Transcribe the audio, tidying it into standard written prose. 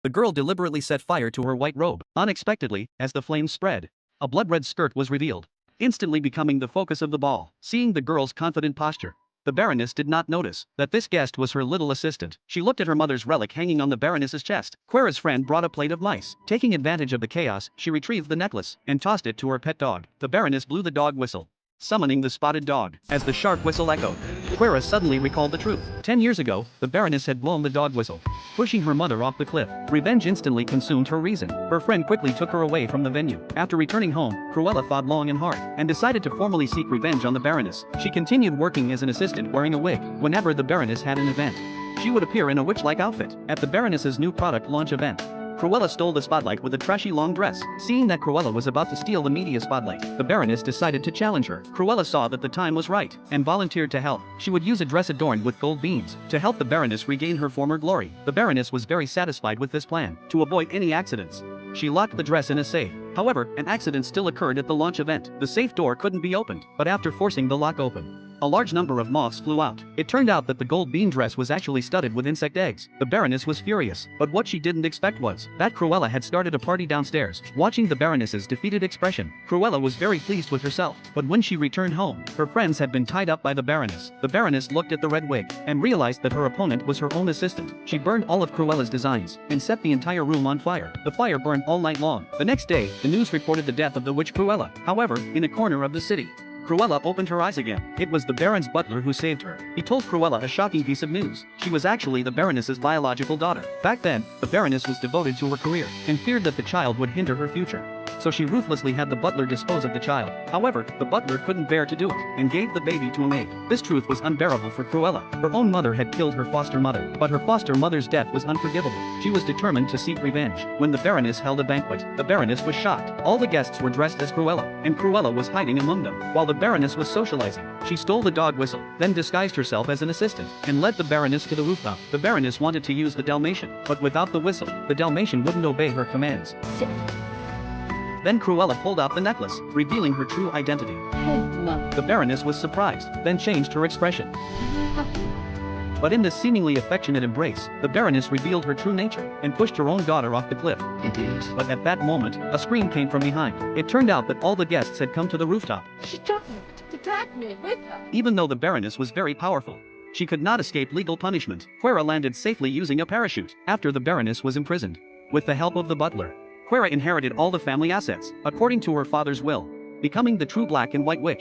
The girl deliberately set fire to her white robe. Unexpectedly, as the flames spread, a blood-red skirt was revealed, instantly becoming the focus of the ball. Seeing the girl's confident posture, the Baroness did not notice that this guest was her little assistant. She looked at her mother's relic hanging on the Baroness's chest. Quera's friend brought a plate of mice. Taking advantage of the chaos, she retrieved the necklace and tossed it to her pet dog. The Baroness blew the dog whistle, summoning the spotted dog. As the sharp whistle echoed, Quera suddenly recalled the truth. 10 years ago, the Baroness had blown the dog whistle, pushing her mother off the cliff. Revenge instantly consumed her reason. Her friend quickly took her away from the venue. After returning home, Cruella thought long and hard, and decided to formally seek revenge on the Baroness. She continued working as an assistant wearing a wig. Whenever the Baroness had an event, she would appear in a witch-like outfit. At the Baroness's new product launch event, Cruella stole the spotlight with a trashy long dress. Seeing that Cruella was about to steal the media spotlight, the Baroness decided to challenge her. Cruella saw that the time was right and volunteered to help. She would use a dress adorned with gold beans to help the Baroness regain her former glory. The Baroness was very satisfied with this plan. To avoid any accidents, she locked the dress in a safe. However, an accident still occurred at the launch event. The safe door couldn't be opened, but after forcing the lock open, a large number of moths flew out. It turned out that the gold bean dress was actually studded with insect eggs. The Baroness was furious, but what she didn't expect was that Cruella had started a party downstairs. Watching the Baroness's defeated expression, Cruella was very pleased with herself. But when she returned home, her friends had been tied up by the Baroness. The Baroness looked at the red wig and realized that her opponent was her own assistant. She burned all of Cruella's designs and set the entire room on fire. The fire burned all night long. The next day, the news reported the death of the witch Cruella. However, in a corner of the city, Cruella opened her eyes again. It was the Baron's butler who saved her. He told Cruella a shocking piece of news. She was actually the Baroness's biological daughter. Back then, the Baroness was devoted to her career and feared that the child would hinder her future, so she ruthlessly had the butler dispose of the child. However, the butler couldn't bear to do it and gave the baby to a maid. This truth was unbearable for Cruella. Her own mother had killed her foster mother, but her foster mother's death was unforgivable. She was determined to seek revenge. When the Baroness held a banquet, the Baroness was shocked. All the guests were dressed as Cruella, and Cruella was hiding among them. While the Baroness was socializing, she stole the dog whistle, then disguised herself as an assistant and led the Baroness to the rooftop. The Baroness wanted to use the Dalmatian, but without the whistle, the Dalmatian wouldn't obey her commands. Then Cruella pulled out the necklace, revealing her true identity. The Baroness was surprised, then changed her expression. But in this seemingly affectionate embrace, the Baroness revealed her true nature and pushed her own daughter off the cliff. But at that moment, a scream came from behind. It turned out that all the guests had come to the rooftop. She took me to drag me with her. Even though the Baroness was very powerful, she could not escape legal punishment. Quera landed safely using a parachute after the Baroness was imprisoned. With the help of the butler, Quera inherited all the family assets, according to her father's will, becoming the true Black and White Witch.